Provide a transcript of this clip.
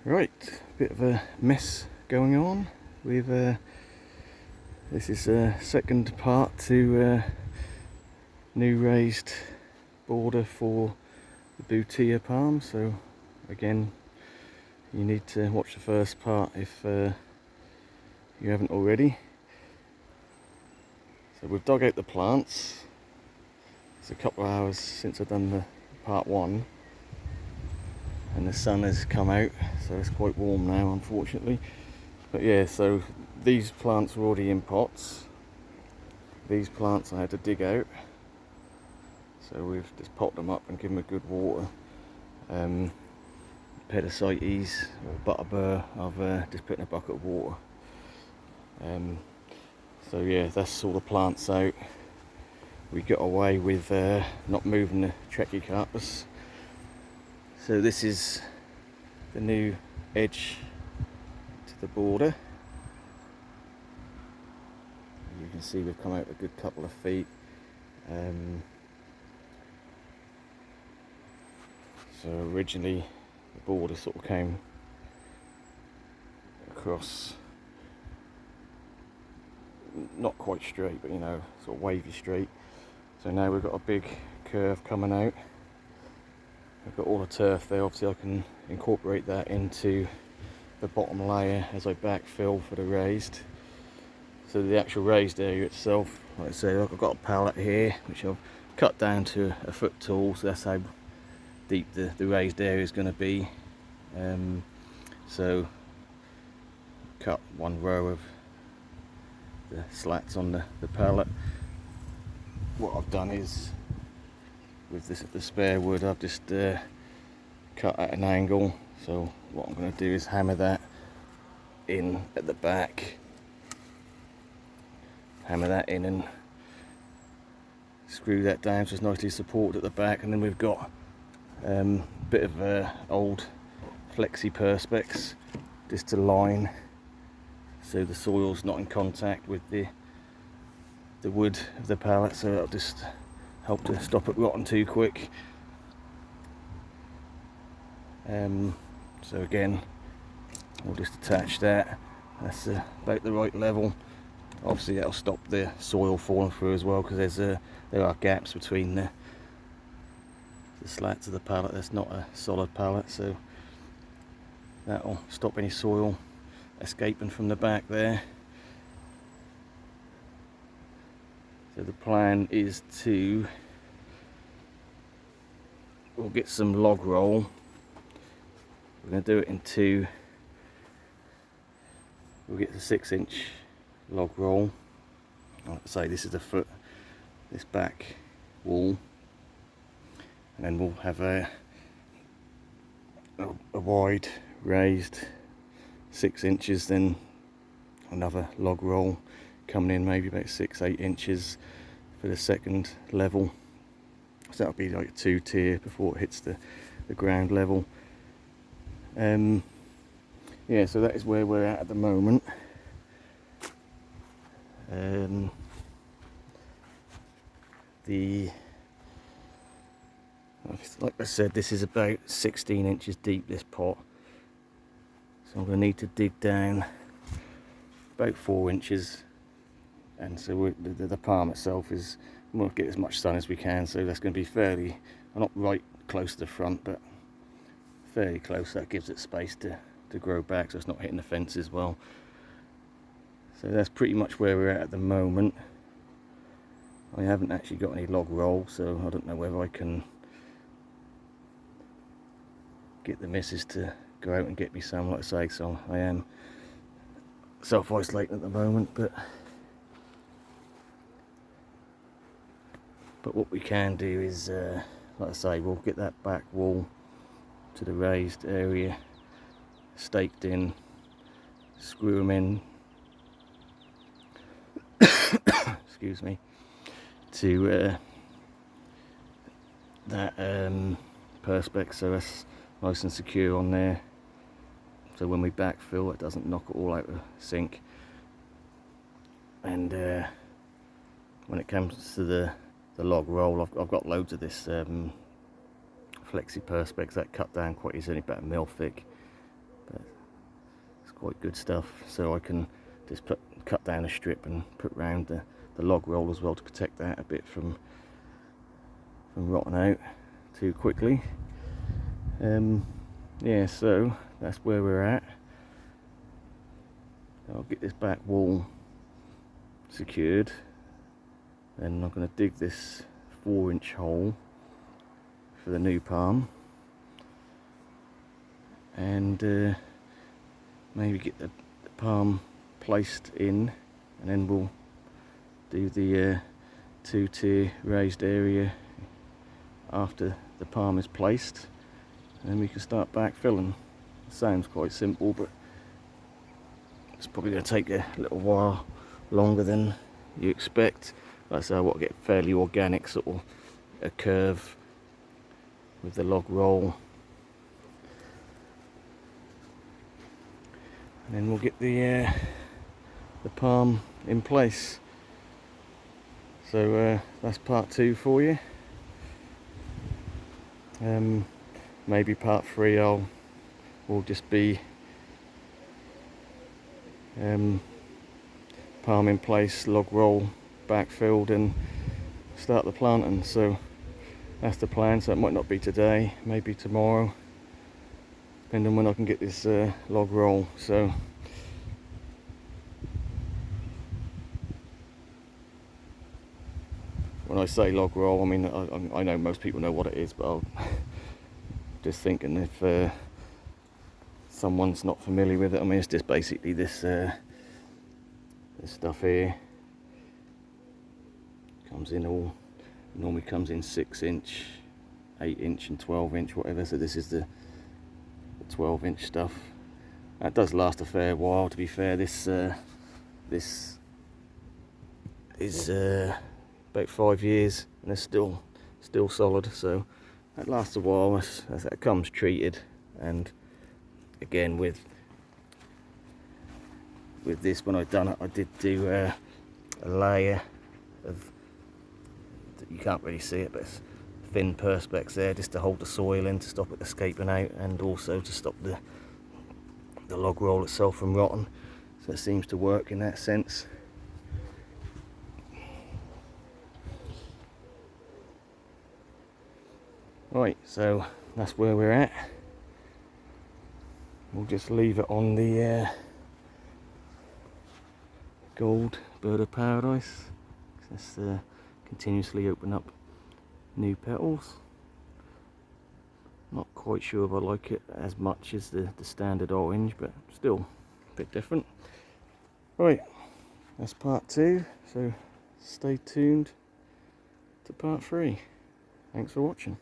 Right, bit of a mess going on with this is a second part to new raised border for the Butia palm. So again, you need to watch the first part if you haven't already. So we've dug out the plants. It's a couple of hours since I've done the part one, and the sun has come out, so it's quite warm now, unfortunately. But yeah, so these plants were already in pots. These plants I had to dig out, so we've just popped them up and given them a good water. Pedicites or butterbur I've just put in a bucket of water. So yeah, that's all the plants out. We got away with not moving the Trachycarpus. So this is the new edge to the border. You can see we've come out a good couple of feet. So originally the border sort of came across, not quite straight, but you know, sort of wavy straight. So now we've got a big curve coming out. I've got all the turf there. Obviously I can incorporate that into the bottom layer as I backfill for the raised. So the actual raised area itself, like I say, I've got a pallet here which I've cut down to a foot tall, so that's how deep the raised area is going to be. So cut one row of the slats on the pallet. What I've done is, with the spare wood, I've just cut at an angle. So what I'm going to do is hammer that in at the back, hammer that in and screw that down so it's nicely supported at the back. And then we've got a bit of old flexi perspex just to line so the soil's not in contact with the wood of the pallet, so that'll just help to stop it rotting too quick. So again, we'll just attach that. That's about the right level. Obviously that'll stop the soil falling through as well, because there are gaps between the slats of the pallet. That's not a solid pallet, so that'll stop any soil escaping from the back there. So the plan is we'll get some log roll. We're going to do it in two. We'll get the 6-inch log roll. Like I say, this is a foot, this back wall, and then we'll have a wide raised 6 inches, then another log roll coming in maybe about 6-8 inches for the second level. So that'll be like a 2-tier before it hits the ground level. Yeah, so that is where we're at the moment. Like I said, this is about 16 inches deep, this pot, so I'm going to need to dig down about 4 inches. And so the palm itself is, we'll get as much sun as we can, so that's going to be fairly, not right close to the front, but fairly close. That gives it space to grow back, so it's not hitting the fence as well. So that's pretty much where we're at the moment. I haven't actually got any log roll, so I don't know whether I can get the missus to go out and get me some, like I say. So I am self-isolating at the moment, but what we can do is, like I say, we'll get that back wall to the raised area staked in, screw them in, excuse me, to that perspex, so that's nice and secure on there, so when we backfill it doesn't knock it all out of sync. And when it comes to the log roll, I've got loads of this flexi perspex that cut down quite easily, about a mil thick. But quite good stuff. So I can just cut down a strip and put round the log roll as well to protect that a bit from rotting out too quickly. Yeah, so that's where we're at. I'll get this back wall secured, then I'm going to dig this 4-inch hole for the new palm, and maybe get the palm placed in, and then we'll do the 2-tier raised area after the palm is placed, and then we can start backfilling. It sounds quite simple, but it's probably going to take a little while longer than you expect. Like I say, I want to get fairly organic, sort of a curve with the log roll, and then we'll get the palm in place. So that's part 2 for you. Maybe part 3 will just be palm in place, log roll backfilled, and start the planting. So that's the plan. So it might not be today, maybe tomorrow, depending on when I can get this log roll. So when I say log roll, I mean I know most people know what it is, but I'm just thinking if someone's not familiar with it, I mean it's just basically this stuff here. Comes in all, normally comes in 6-inch, 8-inch and 12-inch, whatever. So this is the 12-inch stuff. That does last a fair while, to be fair. This is about 5 years and it's still solid, so that lasts a while as that comes treated. And again, with this, when I've done it, I did do a layer of, you can't really see it, but it's thin perspex there just to hold the soil in, to stop it escaping out, and also to stop the log roll itself from rotting. So it seems to work in that sense. Right, so that's where we're at. We'll just leave it on the gold bird of paradise. Let's continuously open up new petals. Not quite sure if I like it as much as the standard orange, but still a bit different. Right, that's part 2, so stay tuned to part 3. Thanks for watching.